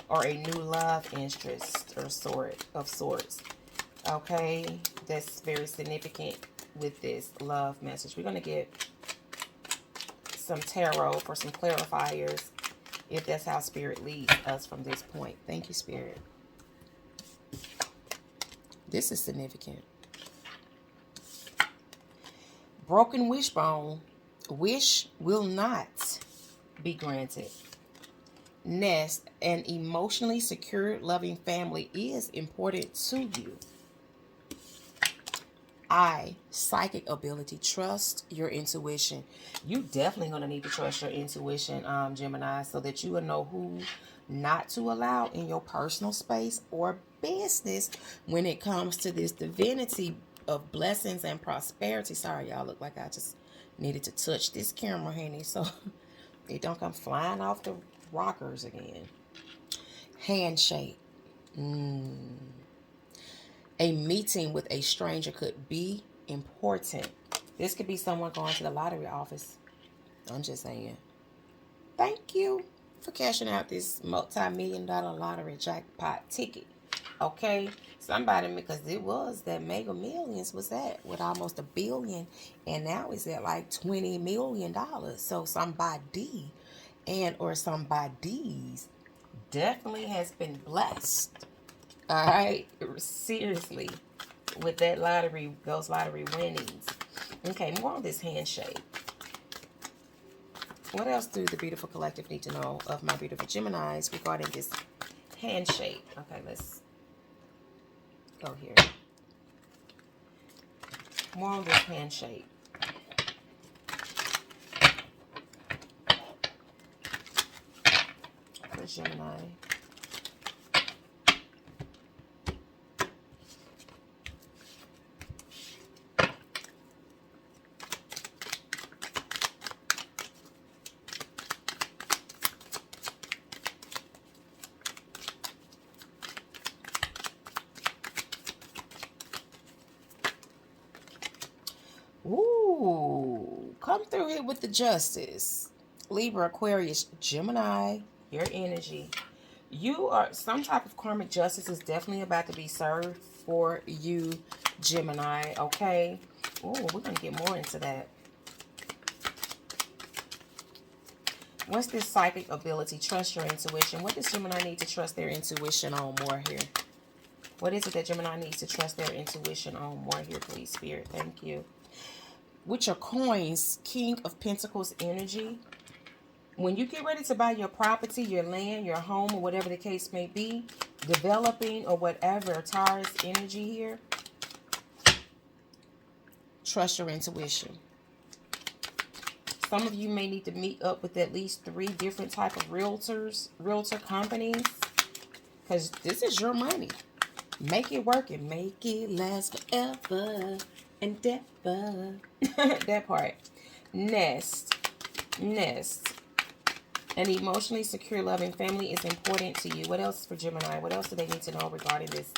or a new love interest or of sorts. Okay, that's very significant with this love message. We're going to get some tarot for some clarifiers if that's how Spirit leads us from this point. Thank you, Spirit. This is significant. Broken wishbone. Wish will not be granted. Nest, an emotionally secure, loving family is important to you. Psychic ability. Trust your intuition. You definitely going to need to trust your intuition, Gemini, so that you will know who not to allow in your personal space or business when it comes to this divinity of blessings and prosperity. Sorry, y'all, look like I just needed to touch this camera, honey, so it don't come flying off the rockers again. Handshake. A meeting with a stranger could be important. This could be someone going to the lottery office. I'm just saying. Thank you for cashing out this multi-million-dollar lottery jackpot ticket. Okay? Somebody, because it was that Mega Millions was at with almost $1 billion, and now it's at like $20 million. So somebody and or somebody's definitely has been blessed. All right, seriously, with that lottery, those lottery winnings. Okay, more on this handshake. What else do the beautiful collective need to know of my beautiful Geminis regarding this Handshake. Okay, let's go here. More on this handshake. For Gemini. Ooh, come through here with the justice. Libra, Aquarius, Gemini, your energy. You are, some type of karmic justice is definitely about to be served for you, Gemini, okay? Ooh, we're going to get more into that. What's this psychic ability? Trust your intuition. What does Gemini need to trust their intuition on more here? What is it that Gemini needs to trust their intuition on more here, please, Spirit? Thank you. With your coins, King of Pentacles energy. When you get ready to buy your property, your land, your home, or whatever the case may be, developing or whatever, Taurus energy here, trust your intuition. Some of you may need to meet up with at least 3 different type of realtor companies, because this is your money. Make it work and make it last forever and ever. That part. Nest. An emotionally secure, loving family is important to you. What else for Gemini? What else do they need to know regarding this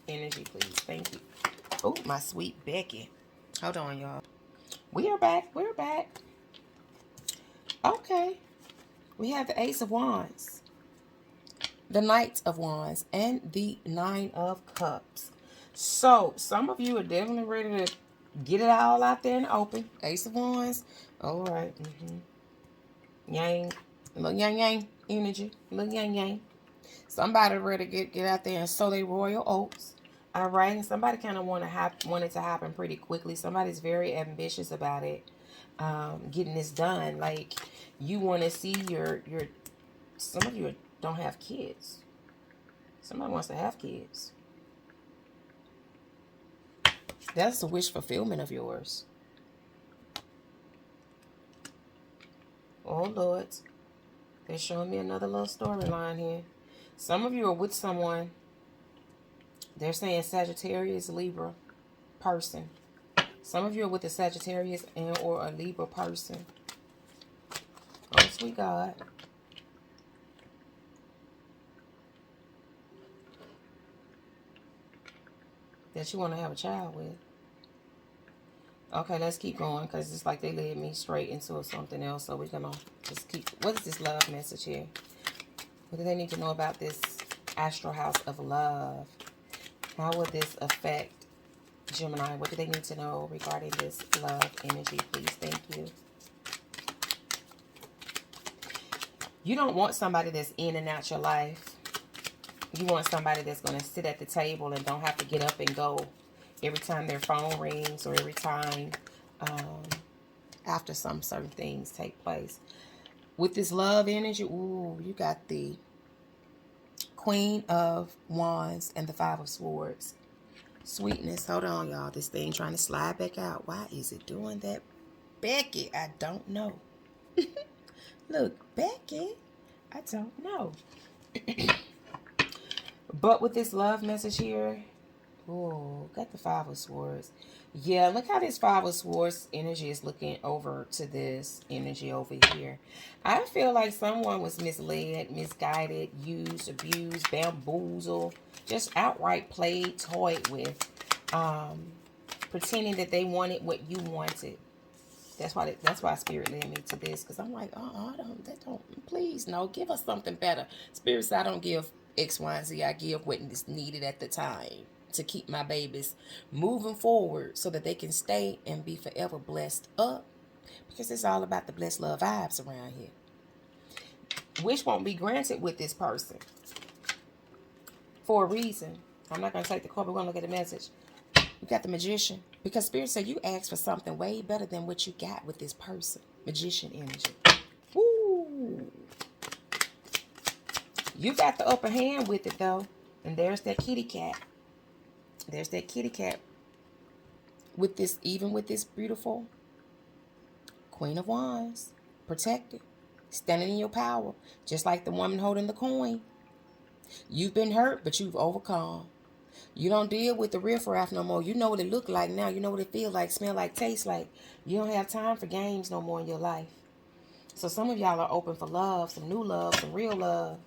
energy, please? Thank you. Oh, my sweet Becky. Hold on, y'all. We are back. We're back. Okay. We have the Ace of Wands, the Knight of Wands, and the Nine of Cups. So, some of you are definitely ready to get it all out there in the open. Ace of Wands. All right. Yang. Little yang energy. Little yang. Somebody ready to get out there and sow their royal oats. All right. And somebody kind of want it to happen pretty quickly. Somebody's very ambitious about it. Getting this done. Like, you want to see your some of you don't have kids. Somebody wants to have kids. That's a wish fulfillment of yours. Oh, Lord. They're showing me another little storyline here. Some of you are with someone. They're saying Sagittarius, Libra person. Some of you are with a Sagittarius and or a Libra person. Oh, sweet God. That you want to have a child with. Okay, let's keep going, because it's like they led me straight into something else. So we're going to just keep... What is this love message here? What do they need to know about this astral house of love? How will this affect Gemini? What do they need to know regarding this love energy, please? Thank you. You don't want somebody that's in and out your life. You want somebody that's going to sit at the table and don't have to get up and go every time their phone rings or every time after some certain things take place. With this love energy, ooh, you got the Queen of Wands and the Five of Swords. Sweetness. Hold on, y'all. This thing trying to slide back out. Why is it doing that? Becky, I don't know. Look, Becky, I don't know. But with this love message here, ooh, got the Five of Swords. Yeah, look how this Five of Swords energy is looking over to this energy over here. I feel like someone was misled, misguided, used, abused, bamboozled, just outright played, toyed with, pretending that they wanted what you wanted. That's why Spirit led me to this, because I'm like, please, no, give us something better. Spirit said, I don't give X, Y, and Z. I give what is needed at the time to keep my babies moving forward so that they can stay and be forever blessed up, because it's all about the blessed love vibes around here. Wish won't be granted with this person for a reason. I'm not going to take the card, but we're going to look at the message. We got the Magician, because Spirit said you asked for something way better than what you got with this person. Magician energy. Woo! You got the upper hand with it, though. And there's that kitty cat. There's that kitty cat. With this, even with this beautiful Queen of Wands. Protected. Standing in your power. Just like the woman holding the coin. You've been hurt, but you've overcome. You don't deal with the riffraff no more. You know what it look like now. You know what it feel like, smell like, taste like. You don't have time for games no more in your life. So some of y'all are open for love, some new love, some real love.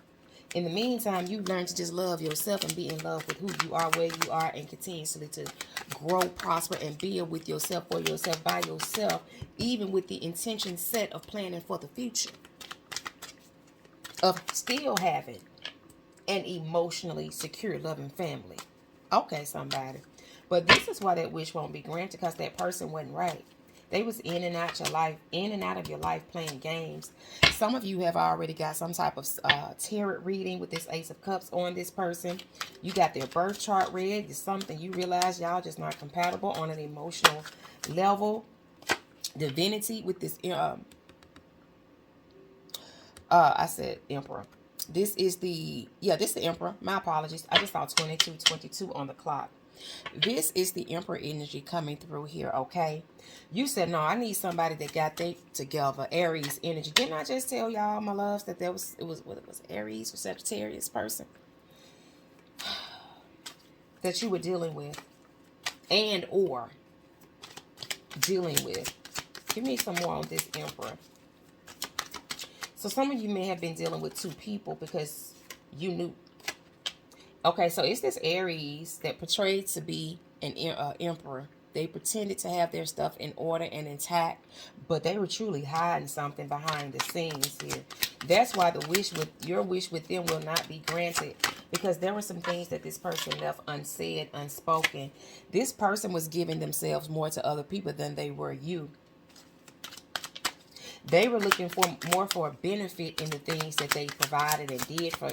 In the meantime, you learn to just love yourself and be in love with who you are, where you are, and continuously to grow, prosper, and build with yourself, for yourself, by yourself, even with the intention set of planning for the future. Of still having an emotionally secure, loving family. Okay, somebody. But this is why that wish won't be granted, because that person wasn't right. They was in and out your life, in and out of your life playing games. Some of you have already got some type of tarot reading with this Ace of Cups on this person. You got their birth chart read. It's something you realize y'all just not compatible on an emotional level. Divinity with this, I said Emperor. This is the, this is the Emperor. My apologies. I just saw 22 on the clock. This is the Emperor energy coming through here, okay? You said, no, I need somebody that got they together. Aries energy. Didn't I just tell y'all, my loves, that it was Aries or Sagittarius person that you were dealing with and or dealing with? Give me some more on this Emperor. So some of you may have been dealing with two people because you knew. Okay, so it's this Aries that portrayed to be an emperor. They pretended to have their stuff in order and intact, but they were truly hiding something behind the scenes here. That's why your wish with them will not be granted, because there were some things that this person left unsaid, unspoken. This person was giving themselves more to other people than they were you. They were looking for more for a benefit in the things that they provided and did for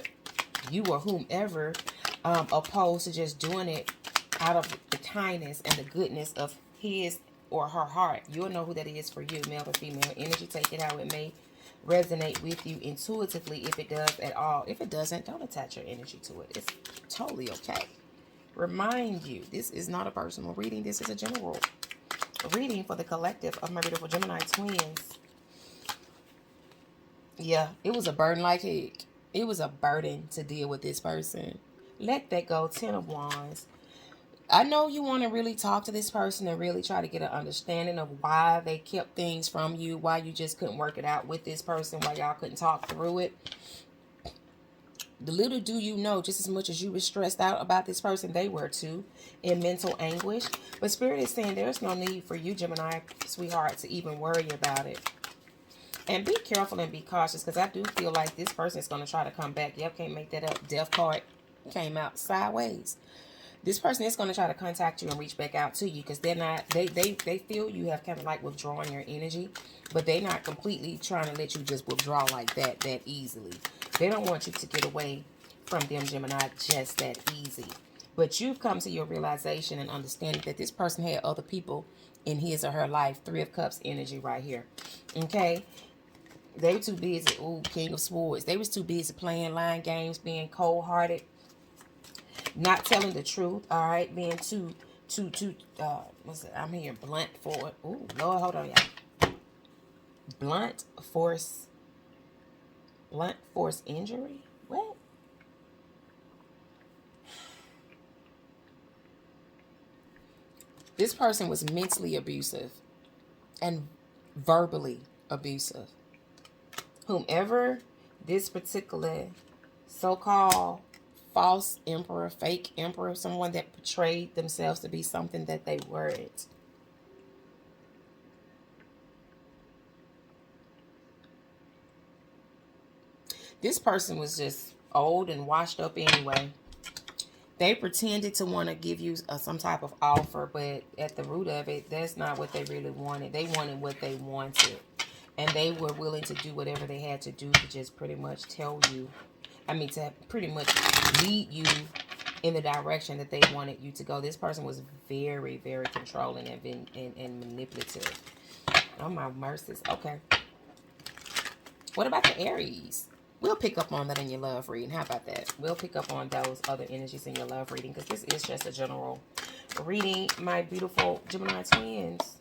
you or whomever, opposed to just doing it out of the kindness and the goodness of his or her heart. You'll know who that is for you, male or female energy. Take it how it may resonate with you intuitively, if it does at all. If it doesn't, don't attach your energy to it. It's totally okay. Remind you, this is not a personal reading. This is a general reading for the collective of my beautiful Gemini twins. Yeah, it was a burden like heck. It was a burden to deal with this person. Let that go. 10 of Wands. I know you want to really talk to this person and really try to get an understanding of why they kept things from you, why you just couldn't work it out with this person, why y'all couldn't talk through it. The little do you know, just as much as you were stressed out about this person, they were too, in mental anguish. But Spirit is saying there's no need for you, Gemini, sweetheart, to even worry about it. And be careful and be cautious, because I do feel like this person is going to try to come back. Yep, can't make that up. Death card came out sideways. This person is going to try to contact you and reach back out to you, because they're not, they feel you have kind of like withdrawn your energy, but they're not completely trying to let you just withdraw like that easily. They don't want you to get away from them, Gemini, just that easy. But you've come to your realization and understanding that this person had other people in his or her life. 3 of Cups energy right here. Okay? They were too busy. Ooh, King of Swords. They was too busy playing line games, being cold-hearted, not telling the truth, all right? Being too, what's it? I'm hearing blunt for it. Ooh, Lord, hold on, y'all. Blunt force injury? What? This person was mentally abusive and verbally abusive. Whomever this particular so-called false emperor, fake emperor, someone that portrayed themselves to be something that they weren't. This person was just old and washed up anyway. They pretended to want to give you some type of offer, but at the root of it, that's not what they really wanted. They wanted what they wanted. And they were willing to do whatever they had to do to just pretty much tell you, to pretty much lead you in the direction that they wanted you to go. This person was very, very controlling and manipulative. Oh, my mercies. Okay. What about the Aries? We'll pick up on that in your love reading. How about that? We'll pick up on those other energies in your love reading, because this is just a general reading, my beautiful Gemini twins.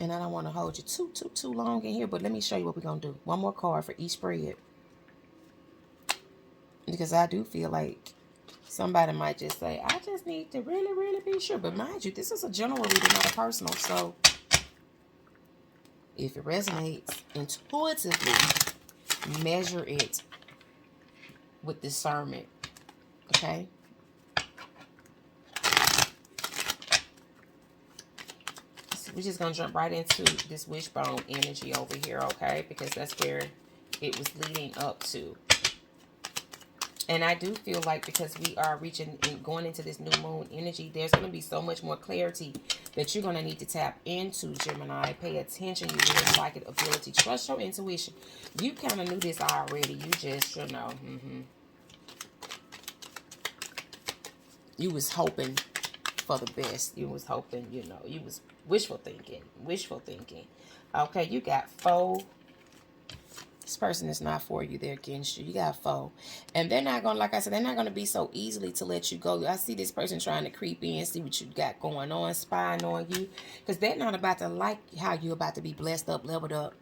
And I don't want to hold you too long in here, but let me show you what we're going to do. One more card for each spread. Because I do feel like somebody might just say, I just need to really be sure. But mind you, this is a general reading, not a personal. So if it resonates, intuitively measure it with discernment. Okay? So we're just going to jump right into this wishbone energy over here, okay? Because that's where it was leading up to. And I do feel like, because we are reaching and going into this new moon energy, there's going to be so much more clarity that you're going to need to tap into, Gemini. Pay attention. You really psychic ability. Trust your intuition. You kind of knew this already. You just should know. You was hoping for the best. You was hoping, you know, you was wishful thinking. Wishful thinking. Okay, you got 4. This person is not for you. They're against you. You got 4. And they're not going to, like I said, they're not going to be so easily to let you go. I see this person trying to creep in, see what you got going on, spying on you. Because they're not about to like how you're about to be blessed up, leveled up,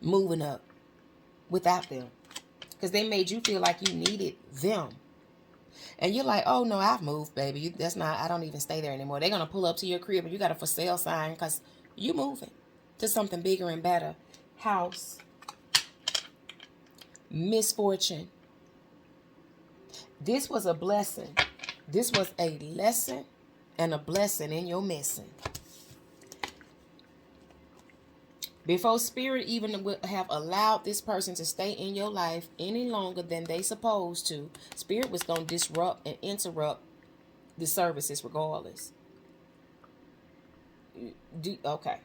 moving up without them. Because they made you feel like you needed them. And you're like, oh, no, I've moved, baby. That's not, I don't even stay there anymore. They're going to pull up to your crib and you got a for sale sign because you're moving to something bigger and better. House. Misfortune. This was a blessing. This was a lesson and a blessing in your missing. Before Spirit even would have allowed this person to stay in your life any longer than they supposed to, Spirit was going to disrupt and interrupt the services regardless. Okay.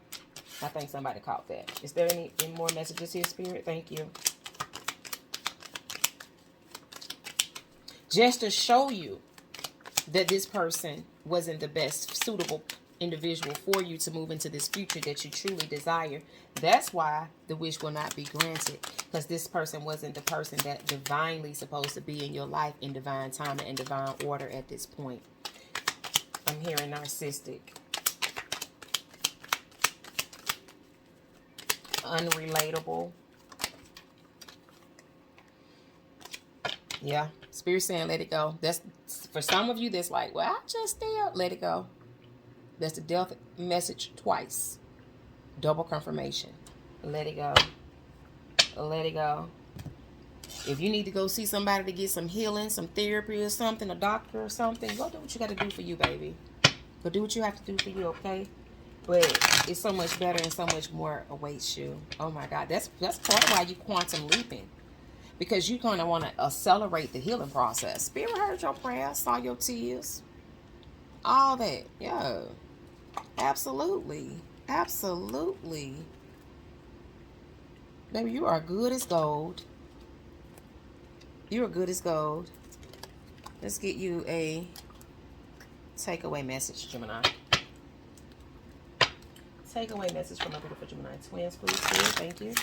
I think somebody caught that. Is there any more messages here, Spirit? Thank you. Just to show you that this person wasn't the best suitable individual for you to move into this future that you truly desire. That's why the wish will not be granted, because this person wasn't the person that divinely supposed to be in your life in divine time and divine order at this point. I'm hearing narcissistic, unrelatable. Yeah, Spirit saying let it go. That's for some of you. That's like, well, I just still let it go. That's the death message twice. Double confirmation. Let it go. Let it go. If you need to go see somebody to get some healing, some therapy or something, a doctor or something, go do what you got to do for you, baby. Go do what you have to do for you, okay? But it's so much better and so much more awaits you. Oh my God, that's part of why you quantum leaping. Because you kind of want to accelerate the healing process. Spirit heard your prayers, saw your tears. All that. Yeah. Absolutely. Absolutely. Baby, you are good as gold. You are good as gold. Let's get you a takeaway message, Gemini. Takeaway message from my beautiful Gemini twins, please. Thank you.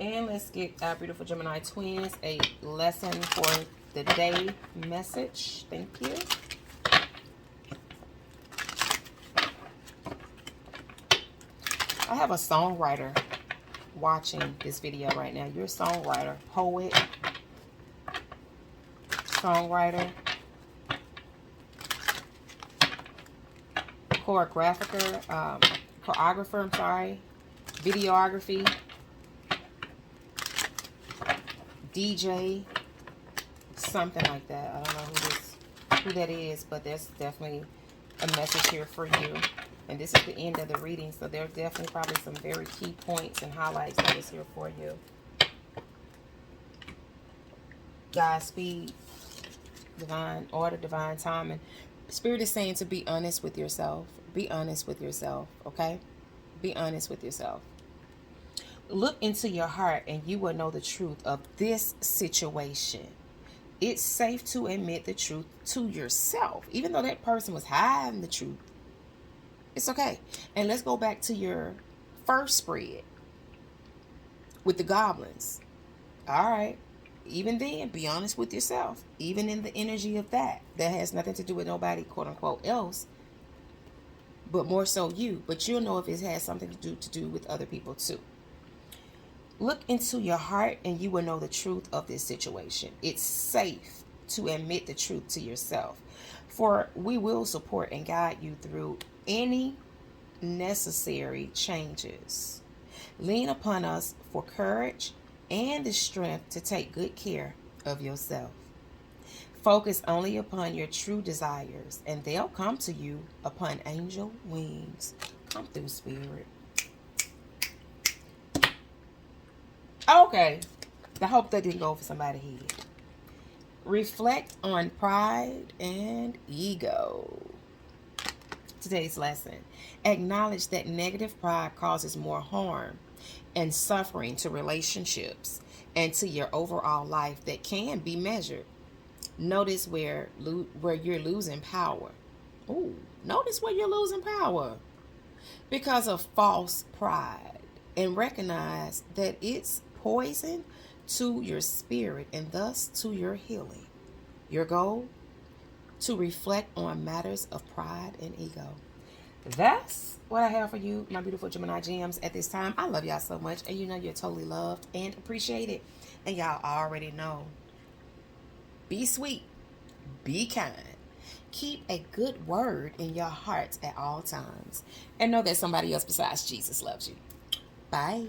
And let's get our beautiful Gemini twins a lesson for the day message. Thank you. I have a songwriter watching this video right now. You're a songwriter, poet, songwriter, choreographer, I'm sorry, videography, DJ, something like that. I don't know who that is, but there's definitely a message here for you. And this is the end of the reading, so there's definitely probably some very key points and highlights that is here for you. Godspeed, divine order, divine timing. Spirit is saying to be honest with yourself. Be honest with yourself, okay? Be honest with yourself. Look into your heart and you will know the truth of this situation. It's safe to admit the truth to yourself. Even though that person was hiding the truth, it's okay. And let's go back to your first spread with the goblins. All right. Even then, be honest with yourself. Even in the energy of that has nothing to do with nobody, quote unquote, else, but more so you. But you'll know if it has something to do with other people too. Look into your heart and you will know the truth of this situation. It's safe to admit the truth to yourself, for we will support and guide you through any necessary changes. Lean upon us for courage and the strength to take good care of yourself. Focus only upon your true desires, and they'll come to you upon angel wings. Come through, Spirit. Okay. I hope that didn't go over somebody's head. Reflect on pride and ego. Today's lesson. Acknowledge that negative pride causes more harm and suffering to relationships and to your overall life that can be measured. Notice where you're losing power. Ooh, notice where you're losing power because of false pride, and recognize that it's poison to your spirit and thus to your healing. Your goal? To reflect on matters of pride and ego. That's what I have for you, my beautiful Gemini gems, at this time. I love y'all so much, and you know you're totally loved and appreciated. And y'all already know. Be sweet. Be kind. Keep a good word in your hearts at all times. And know that somebody else besides Jesus loves you. Bye.